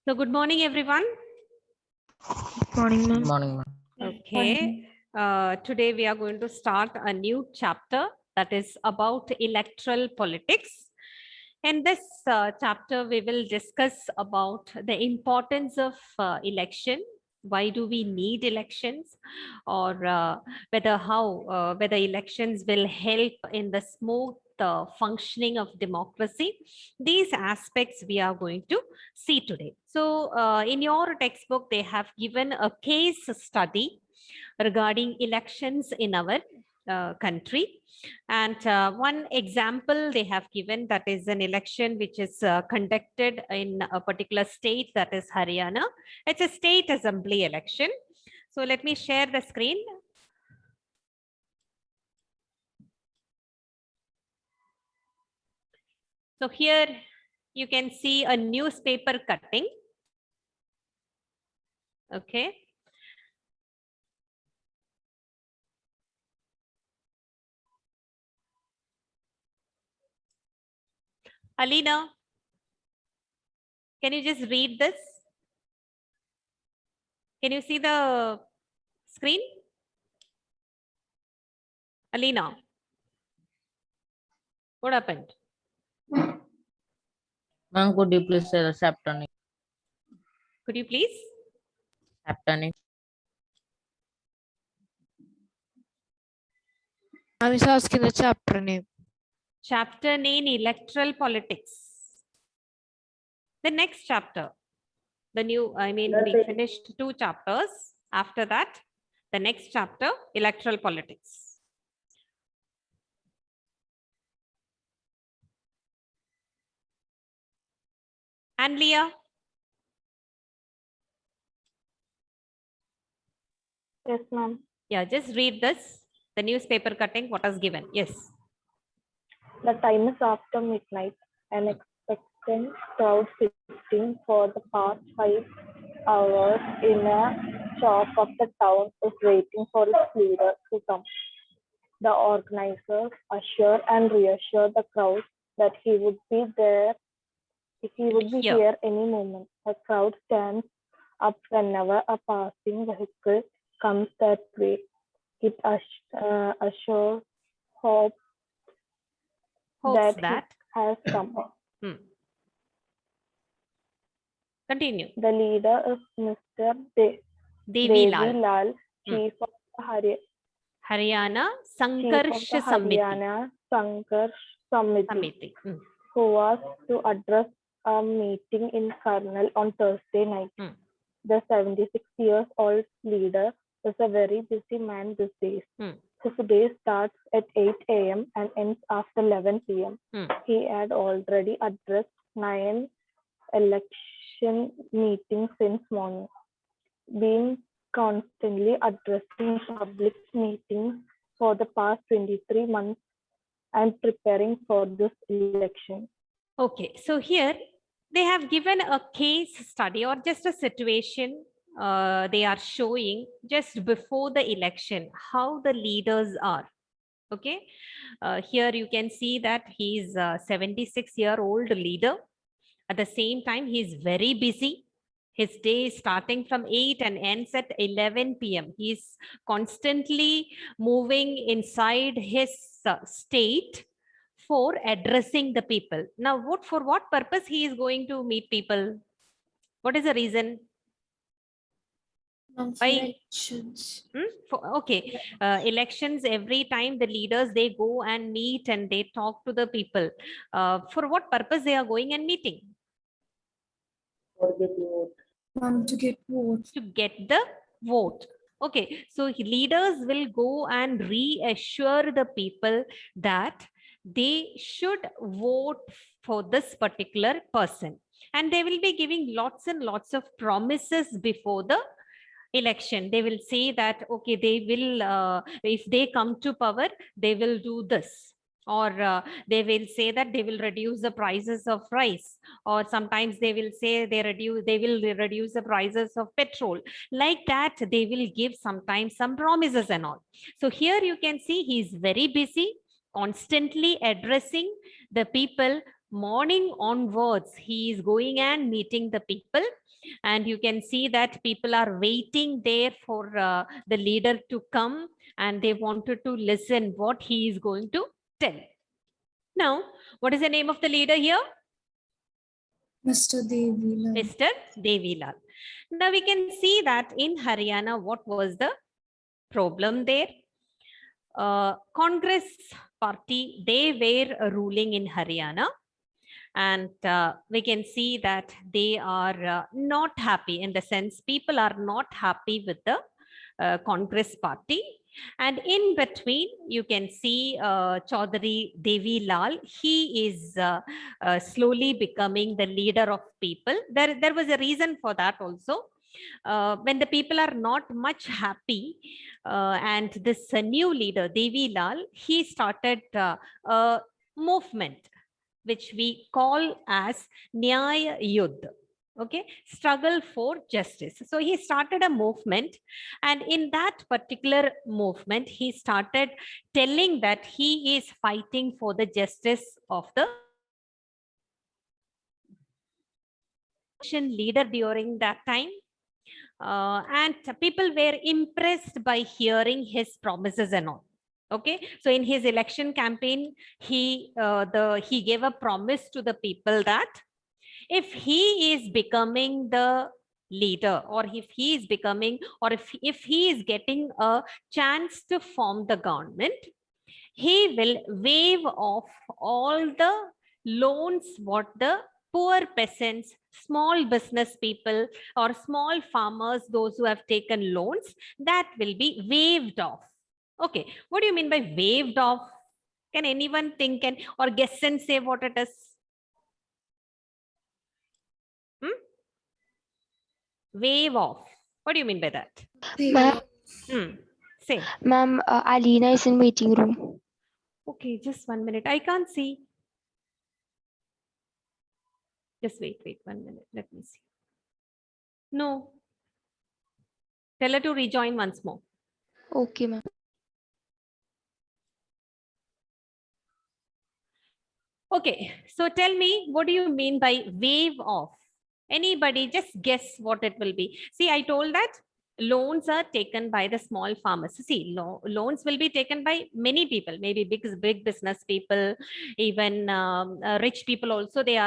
So good morning, everyone. Morning, ma'am. Morning, ma'am. Okay. Today we are going to start a new chapter that is about electoral politics. In this chapter, we will discuss about the importance of election. Why do we need elections, or whether elections will help in the smooth functioning of democracy? These aspects we are going to see today. So, in your textbook, they have given a case study regarding elections in our country. And one example they have given, that is an election which is conducted in a particular state, that is Haryana. It's a state assembly election. So let me share the screen. So here you can see a newspaper cutting. Okay. Alina, can you just read this? Can you see the screen? Alina, what happened? Ma'am, could you please say the chapter name? Could you please? Chapter name. I was asking the chapter name. Chapter name electoral politics. The next chapter, we finished 2 chapters. After that, the next chapter, electoral politics. And Leah? Yes, ma'am. Yeah, just read this. The newspaper cutting, what is given. Yes. The time is after midnight. An expectant crowd sitting for the past 5 hours in a shop of the town is waiting for its leader to come. The organizers assure and reassure the crowd that he would be there. He would be here any moment. The crowd stands up whenever a passing vehicle comes that way. It assures hope Hopes that that. has come. Continue. The leader is Mr. Devi Devi Lal, Lal, Chief of Haryana Sankarsh Samiti. Haryana Sankarsh Samiti, Samiti. who was to address a meeting in Karnal on Thursday night. The 76-year-old leader is a very busy man these days. His day starts at 8 a.m. and ends after 11 p.m. He had already addressed 9 election meetings since morning, been constantly addressing public meetings for the past 23 months and preparing for this election. Okay, so here they have given a case study or just a situation they are showing just before the election, how the leaders are. Okay, here you can see that he is a 76-year-old leader. At the same time, he is very busy. His day is starting from 8 and ends at 11 p.m. He is constantly moving inside his state for addressing the people. Now, for what purpose he is going to meet people? What is the reason? Elections. Elections, every time the leaders, they go and meet and they talk to the people. For what purpose they are going and meeting? To get vote. To get the vote. Okay, so leaders will go and reassure the people that they should vote for this particular person. And they will be giving lots and lots of promises before the election. They will say that, okay, they will, if they come to power, they will do this. Or they will say that they will reduce the prices of rice, or sometimes they will say they will reduce the prices of petrol. Like that, they will give sometimes some promises and all. So here you can see he is very busy, constantly addressing the people morning onwards, he is going and meeting the people. And you can see that people are waiting there for the leader to come, and they wanted to listen what he is going to tell. Now, what is the name of the leader here? Mr. Devilal. Mr. Devilal. Now we can see that in Haryana, what was the problem there? Congress party, they were ruling in Haryana. And we can see that they are not happy, in the sense people are not happy with the Congress party. And in between, you can see Chaudhary Devilal. He is slowly becoming the leader of people. There was a reason for that also. When the people are not much happy, and this new leader, Devilal, he started a movement which we call as Nyaya Yudh. Okay, struggle for justice. So he started a movement, and in that particular movement, he started telling that he is fighting for the justice of the leader during that time. And people were impressed by hearing his promises and all. Okay, so in his election campaign, he gave a promise to the people that if he is becoming the leader, or if he is becoming, or if he is getting a chance to form the government, he will waive off all the loans what the poor peasants, small business people, or small farmers, those who have taken loans, that will be waived off. Okay, what do you mean by waived off? Can anyone think or guess and say what it is? Waive off. What do you mean by that? Ma'am, Say. Ma'am, Alina is in meeting room. Okay, just 1 minute. I can't see. Just wait 1 minute. Let me see. No. Tell her to rejoin once more. Okay, ma'am. Okay, so tell me, what do you mean by waive off? Anybody just guess what it will be? See, I told that loans are taken by the small farmers. See, loans will be taken by many people, maybe big business people, even rich people also. They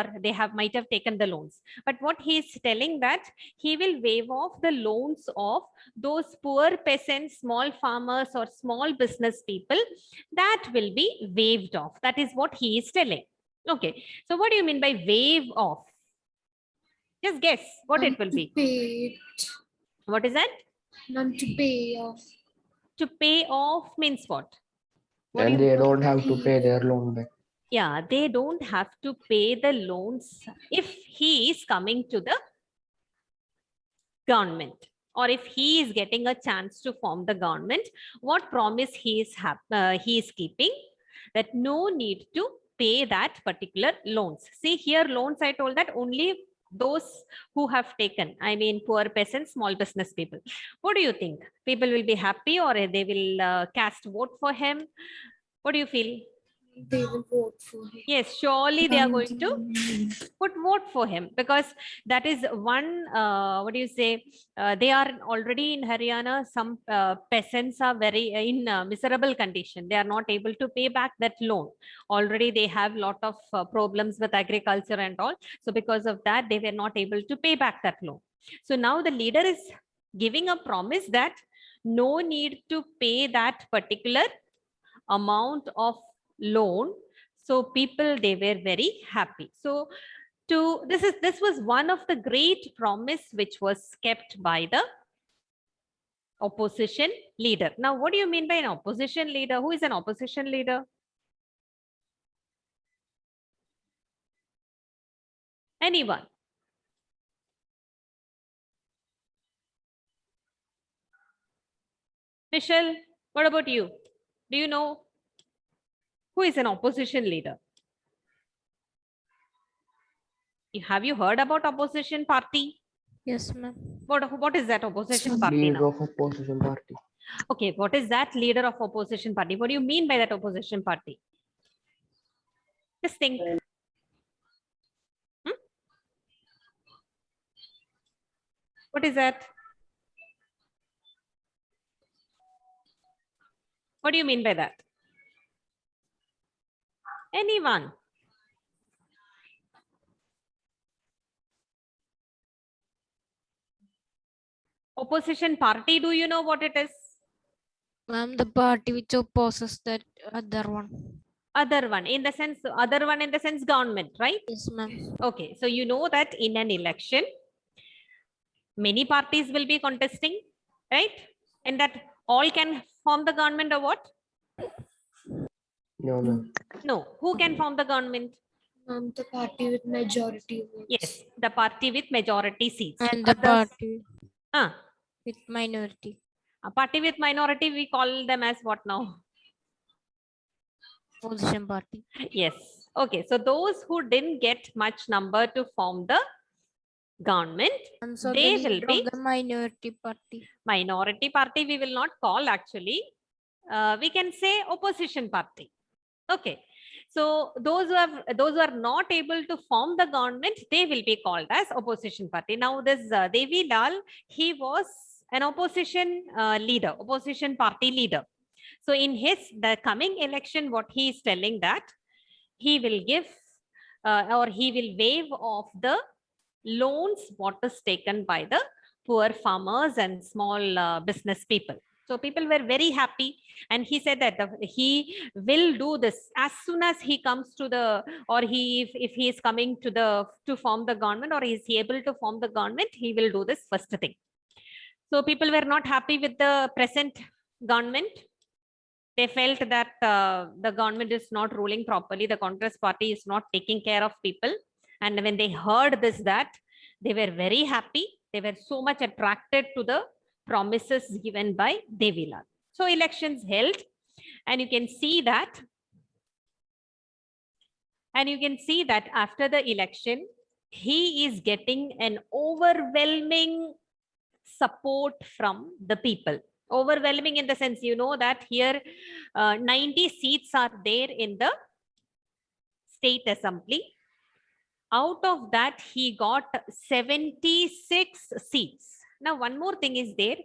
might have taken the loans. But what he is telling that he will waive off the loans of those poor peasants, small farmers, or small business people. That will be waived off. That is what he is telling. Okay, so what do you mean by waive off? Just guess what it will be. Pay it. What is that? None to pay off. To pay off means what? And they don't have to pay their loan back. Yeah, they don't have to pay the loans if he is coming to the government, or if he is getting a chance to form the government. What promise he is keeping? That no need to pay that particular loans. See here, loans, I told that only those who have taken, I mean poor peasants, small business people. What do you think? People will be happy, or they will cast vote for him? What do you feel? They will vote for him. Yes, surely they are going to vote for him, because that is one, what do you say, they are already in Haryana. Some peasants are very in miserable condition. They are not able to pay back that loan. Already they have lot of problems with agriculture and all. So because of that, they were not able to pay back that loan. So now the leader is giving a promise that no need to pay that particular amount of loan. So people, they were very happy. So this was one of the great promise which was kept by the opposition leader. Now, what do you mean by an opposition leader? Who is an opposition leader? Anyone? Michelle, what about you? Do you know who is an opposition leader? Have you heard about opposition party? Yes, ma'am. What is that opposition party Leader now? of opposition party. Okay, what is that leader of opposition party? What do you mean by that opposition party? Just think. What is that? What do you mean by that? Anyone? Opposition party, do you know what it is? Ma'am, the party which opposes that other one. Other one in the sense government, right? Yes, ma'am. Okay, so you know that in an election, many parties will be contesting, right? And that all can form the government or what? No, ma'am. No, who can form the government? Ma'am, the party with majority votes. Yes, the party with majority seats. And the Others- party Ah, with minority. a party with minority, we call them as what now? Opposition party. Yes. Okay, so those who didn't get much number to form the government, And so They the will leader be- of the minority party. minority party we will not call actually. We can say opposition party. Okay. So those who are not able to form the government, they will be called as opposition party. Now this Devi Lal, he was an opposition leader, opposition party leader. So in the coming election, what he is telling that he will give or he will waive off the loans what is taken by the poor farmers and small business people. So people were very happy, and he said that he will do this as soon as he comes to the, or if he is coming to form the government, or is he able to form the government, he will do this first thing. So people were not happy with the present government. They felt that the government is not ruling properly. The Congress party is not taking care of people. And when they heard that, they were very happy. They were so much attracted to the promises given by Devi Lal. So elections held, and you can see that. And you can see that after the election, he is getting an overwhelming support from the people. Overwhelming in the sense, you know that here 90 seats are there in the state assembly. Out of that, he got 76 seats. Now, one more thing is there.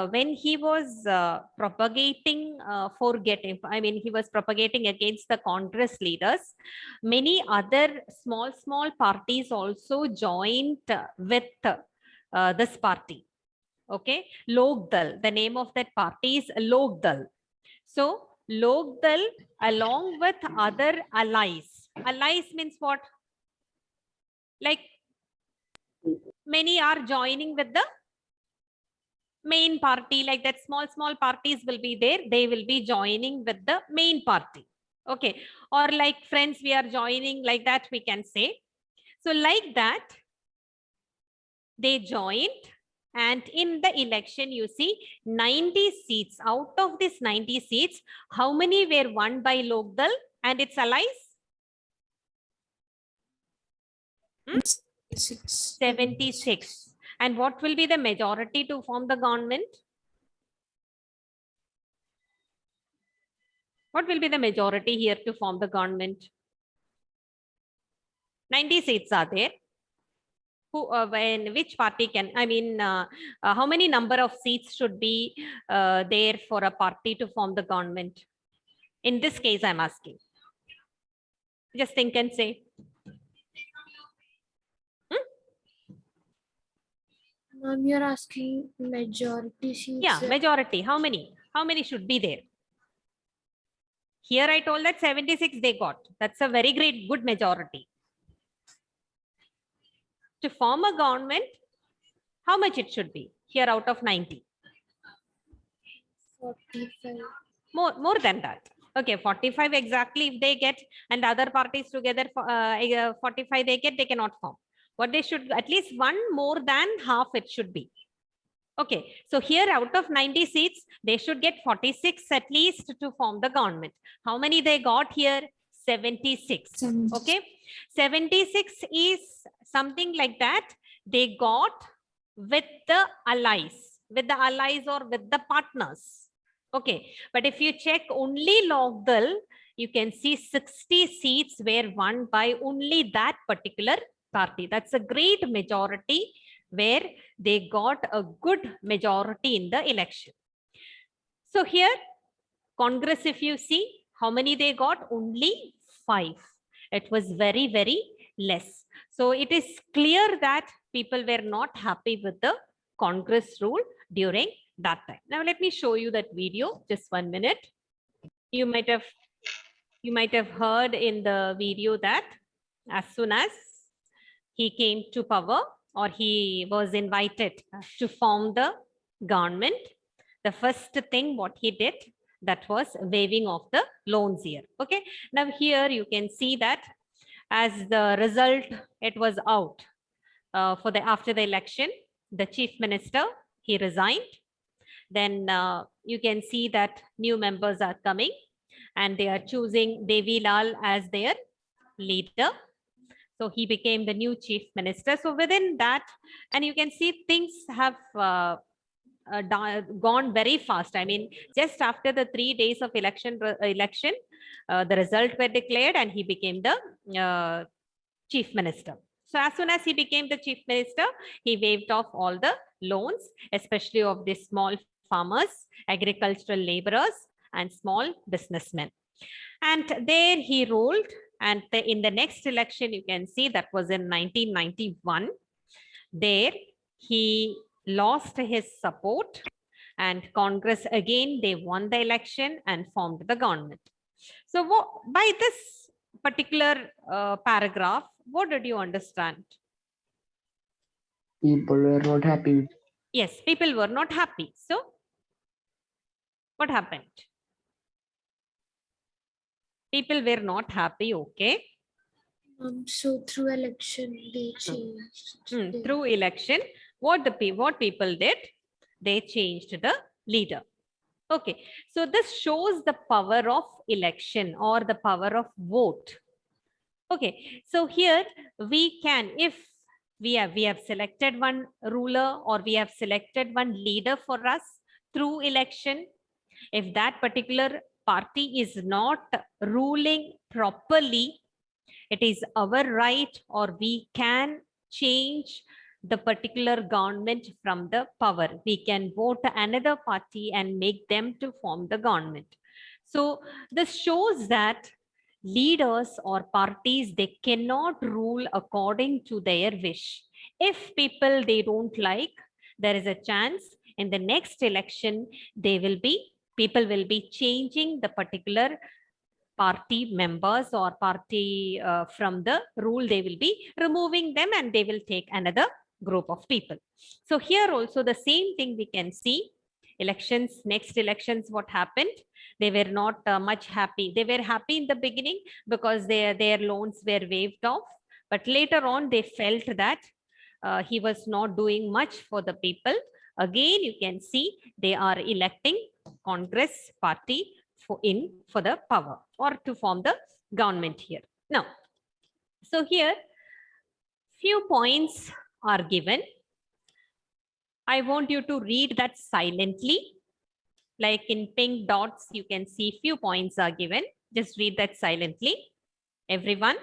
When he was propagating he was propagating against the Congress leaders, many other small parties also joined with this party. Okay, Lok Dal, the name of that party is Lok Dal. So Lok Dal along with other allies. Allies means what? Like many are joining with the main party, like that small parties will be there. They will be joining with the main party. Okay, or like friends, we are joining, like that we can say. So like that, they joined. And in the election, you see 90 seats. Out of these 90 seats, how many were won by Lok Dal and its allies? 76. And what will be the majority to form the government? What will be the majority here to form the government? 90 seats are there. Which party can, how many number of seats should be there for a party to form the government? In this case, I'm asking. Just think and say. Ma'am, you're asking majority seats. Yeah, majority. How many? How many should be there? Here I told that 76 they got. That's a very good majority. To form a government, how much it should be? Here out of 90. 45. More than that. Okay, 45 exactly if they get, and other parties together 45 they get, they cannot form. What they should, at least one more than half it should be. Okay, so here out of 90 seats, they should get 46 at least to form the government. How many they got here? 76. Okay, 76 is something like that they got with the allies or with the partners. Okay, but if you check only Lok Dal, you can see 60 seats were won by only that particular party. That's a great majority where they got a good majority in the election. So here, Congress, if you see how many they got, only 5. It was very, very less. So it is clear that people were not happy with the Congress rule during that time. Now let me show you that video. Just 1 minute. You might have heard in the video that as soon as he came to power, or he was invited to form the government, the first thing what he did, that was waiving of the loans here. Okay, now here you can see that as the result, it was out for the after the election, the chief minister, he resigned. Then you can see that new members are coming and they are choosing Devi Lal as their leader. So he became the new chief minister. So within that, and you can see things have gone very fast. I mean, just after the 3 days of election, the result were declared and he became the chief minister. So as soon as he became the chief minister, he waived off all the loans, especially of the small farmers, agricultural laborers, and small businessmen. And there he ruled. And in the next election, you can see that was in 1991. There he lost his support, and Congress again, they won the election and formed the government. So by this particular paragraph, what did you understand? People were not happy with Yes, people were not happy. So what happened? People were not happy, okay. So through election, they changed. Through election, what people did, they changed the leader. Okay, so this shows the power of election or the power of vote. Okay, so here we can, if we have selected one ruler or we have selected one leader for us through election, if that particular party is not ruling properly, it is our right, or we can change the particular government from the power. We can vote another party and make them to form the government. So this shows that leaders or parties, they cannot rule according to their wish. If people they don't like, there is a chance in the next election, people will be changing the particular party members or party from the rule. They will be removing them and they will take another group of people. So here also the same thing we can see. Next elections, what happened? They were not much happy. They were happy in the beginning because their loans were waived off. But later on, they felt that he was not doing much for the people. Again, you can see they are electing Congress party for the power or to form the government here. Now, so here few points are given. I want you to read that silently. Like in pink dots, you can see few points are given. Just read that silently, everyone.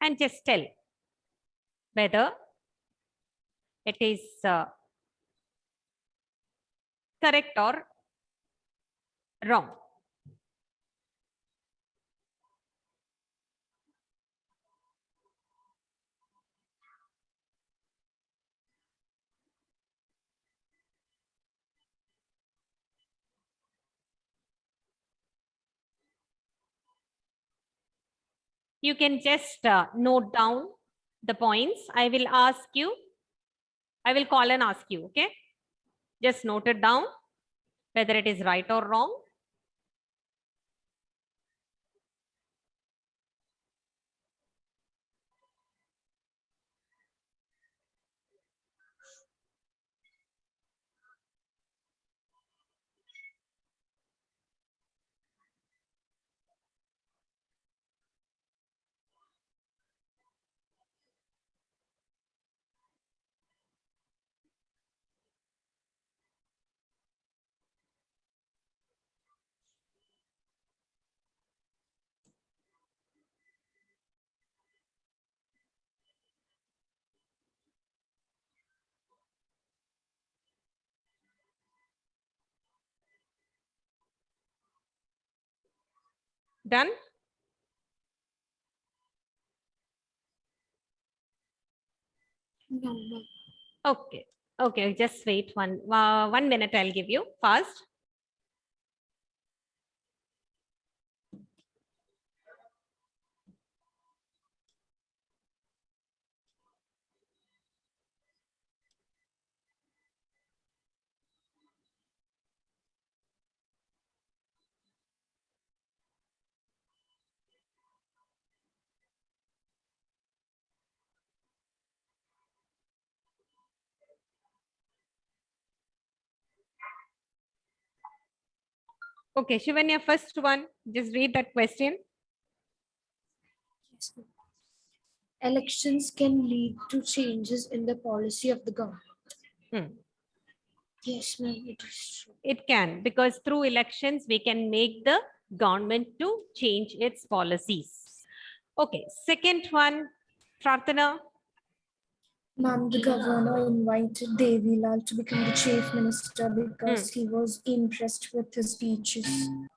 And just tell whether it is correct or wrong. You can just note down the points. I will call and ask you, okay? Just note it down, whether it is right or wrong. Done? No, ma'am. Okay. Okay, just wait 1 minute. I'll give you fast. Okay, Shivanya, first one, just read that question. Yes, ma'am. Elections can lead to changes in the policy of the government. Hmm. Yes, ma'am, it is true. It can, because through elections, we can make the government to change its policies. Okay, second one, Prarthana. Ma'am, the governor invited Devi Lal to become the chief minister because he was impressed with his speeches.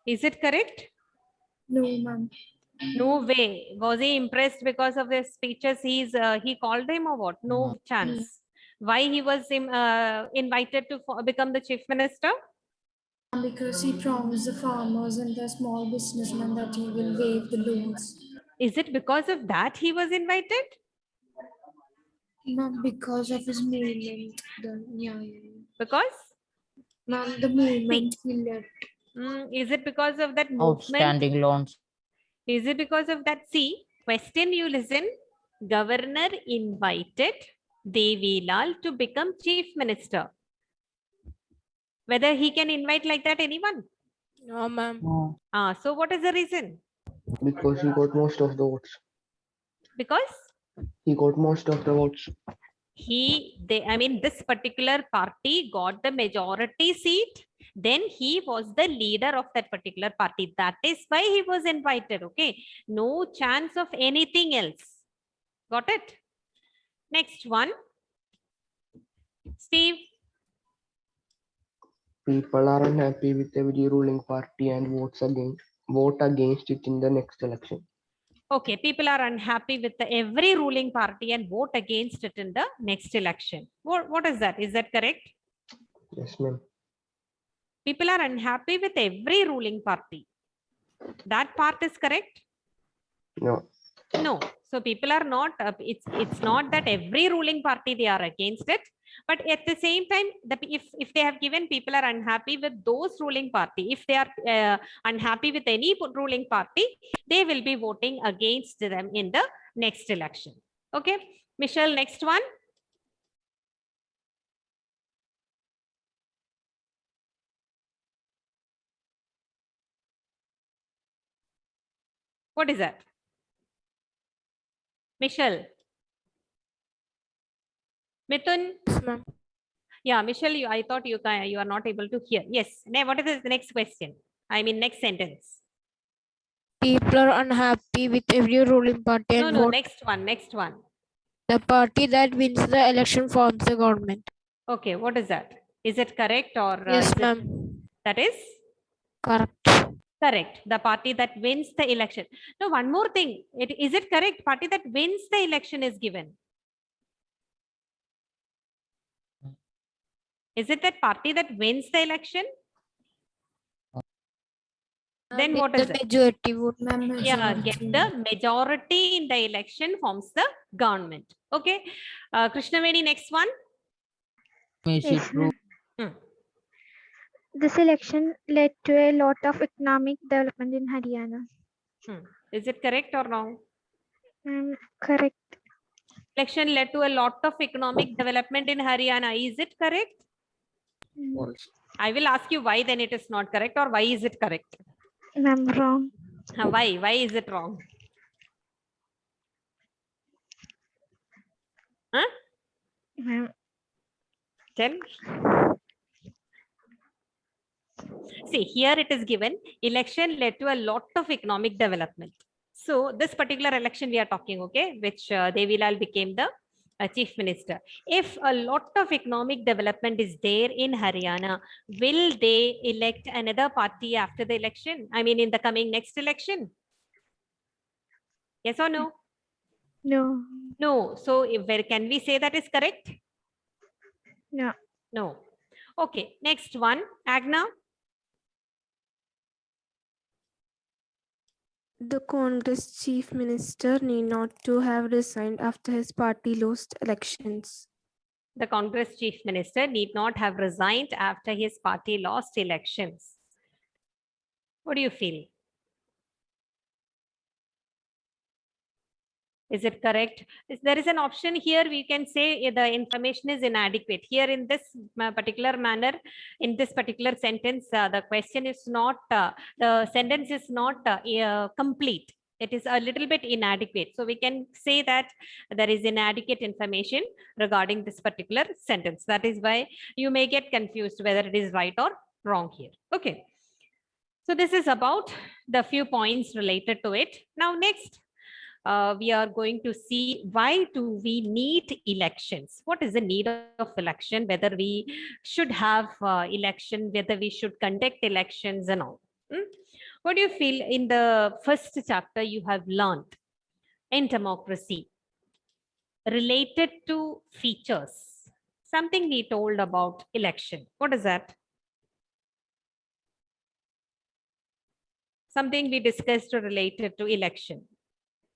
Is it correct? No, ma'am. No way. Was he impressed because of his speeches? He called him or what? No chance. Why he was invited to become the chief minister? Because he promised the farmers and the small businessmen that he will waive the loans. Is it because of that he was invited? Ma'am, because of his movement. Because? Ma'am, the movement he led. Is it because of that movement? Outstanding loans. Is it because of that? See, question you listen. Governor invited Devi Lal to become chief minister. Whether he can invite like that anyone? No, ma'am. No. So what is the reason? Because he got most of the votes. Because He got most of the votes. this particular party got the majority seat. Then he was the leader of that particular party. That is why he was invited. Okay. No chance of anything else. Got it? Next one. Steve. People are unhappy with every ruling party and vote against it in the next election. Okay, people are unhappy with every ruling party and vote against it in the next election. What is that? Is that correct? Yes, ma'am. People are unhappy with every ruling party. That part is correct? No. No. So people are not, it's not that every ruling party they are against it, but at the same time, if they have given people are unhappy with those ruling party, if they are unhappy with any ruling party, they will be voting against them in the next election. Okay, Michelle, next one. What is that? Michelle. Mithun. Yes, ma'am. Yeah, Michelle, I thought you are not able to hear. Yes. Now, what is the next question? I mean, next sentence. People are unhappy with every ruling party and No, vote. next one. The party that wins the election forms the government. Okay, what is that? Is it correct or? Yes, ma'am. That is? Correct. Correct. The party that wins the election. No, one more thing. Is it correct? Party that wins the election is given. Is it that party that wins the election? Then what is the it? majority vote? Yeah, get the majority in the election forms the government. Okay. Krishnaveni, next one. Is it true? This election led to a lot of economic development in Haryana. Is it correct or wrong? Correct. Election led to a lot of economic development in Haryana. Is it correct? I will ask you why then it is not correct, or why is it correct? I'm wrong. Why? Why is it wrong? Huh? Tell. See, here it is given, election led to a lot of economic development. So this particular election we are talking, okay, which Devi Lal became the Chief Minister. If a lot of economic development is there in Haryana, will they elect another party after the election? I mean, in the coming next election? Yes or no? No. No. So where can we say that is correct? No. No. Okay. Next one, Agna. The Congress chief minister need not to have resigned after his party lost elections. The Congress chief minister need not have resigned after his party lost elections. What do you feel? Is it correct? There is an option here. We can say the information is inadequate. Here in this particular manner, in this particular sentence, the question is not, the sentence is not complete. It is a little bit inadequate. So we can say that there is inadequate information regarding this particular sentence. That is why you may get confused whether it is right or wrong here. Okay. So this is about the few points related to it. Now next, we are going to see why do we need elections? What is the need of election? Whether we should have election, whether we should conduct elections and all. What do you feel in the first chapter you have learned in democracy related to features? Something we told about election. What is that? Something we discussed related to election.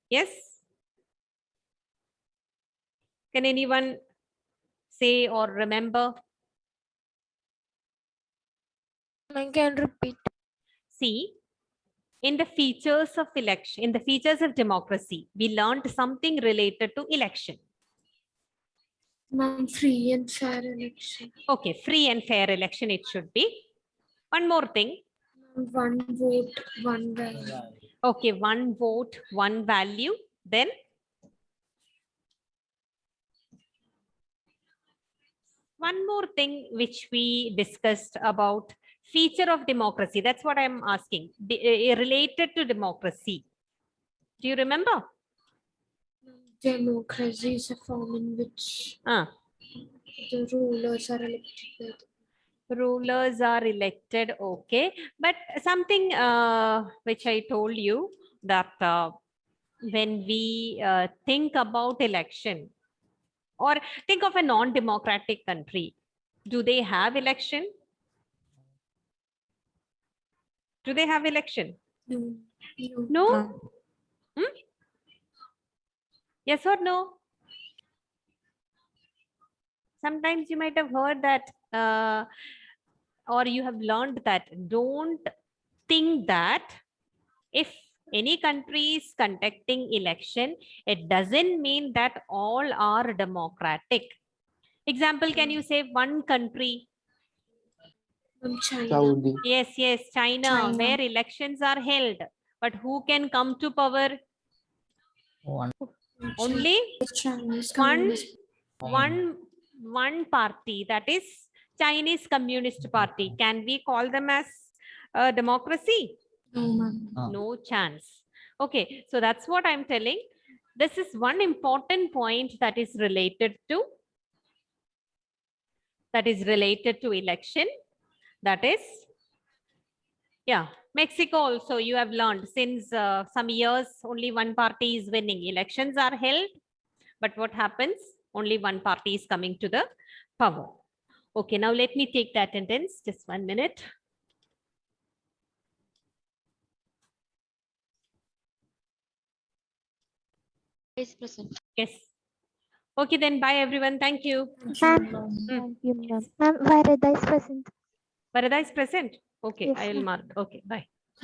Yes? Can anyone say or remember? I can repeat. See, in the features of election, in the features of democracy, we learned something related to election. Free and fair election. Okay, free and fair election it should be. One more thing. One vote, one value. Okay, one vote, one value. Then one more thing which we discussed about feature of democracy. That's what I'm asking. Related to democracy. Do you remember? Democracy is a form in which the rulers are elected. Rulers are elected, okay. But something which I told you that when we think about election or think of a non-democratic country, do they have election? Do they have election? No. No? Yes or no? Sometimes you might have heard that or you have learned that don't think that if any country is conducting election, it doesn't mean that all are democratic. Example, can you say one country? China. Saudi. Yes, China, where elections are held. But who can come to power? Only one party, that is Chinese Communist Party. Can we call them as a democracy? No chance. Okay, so that's what I'm telling. This is one important point that is related to election. That is, yeah, Mexico also you have learned since some years only one party is winning. Elections are held, but what happens? Only one party is coming to the power. Okay, now let me take the attendance. Just 1 minute. Vice President. Yes. Okay, then bye everyone. Thank you. Thank you, ma'am. Ma'am, Varada is present. Varada is present. Okay, Yes, I will ma'am. mark. Okay, bye.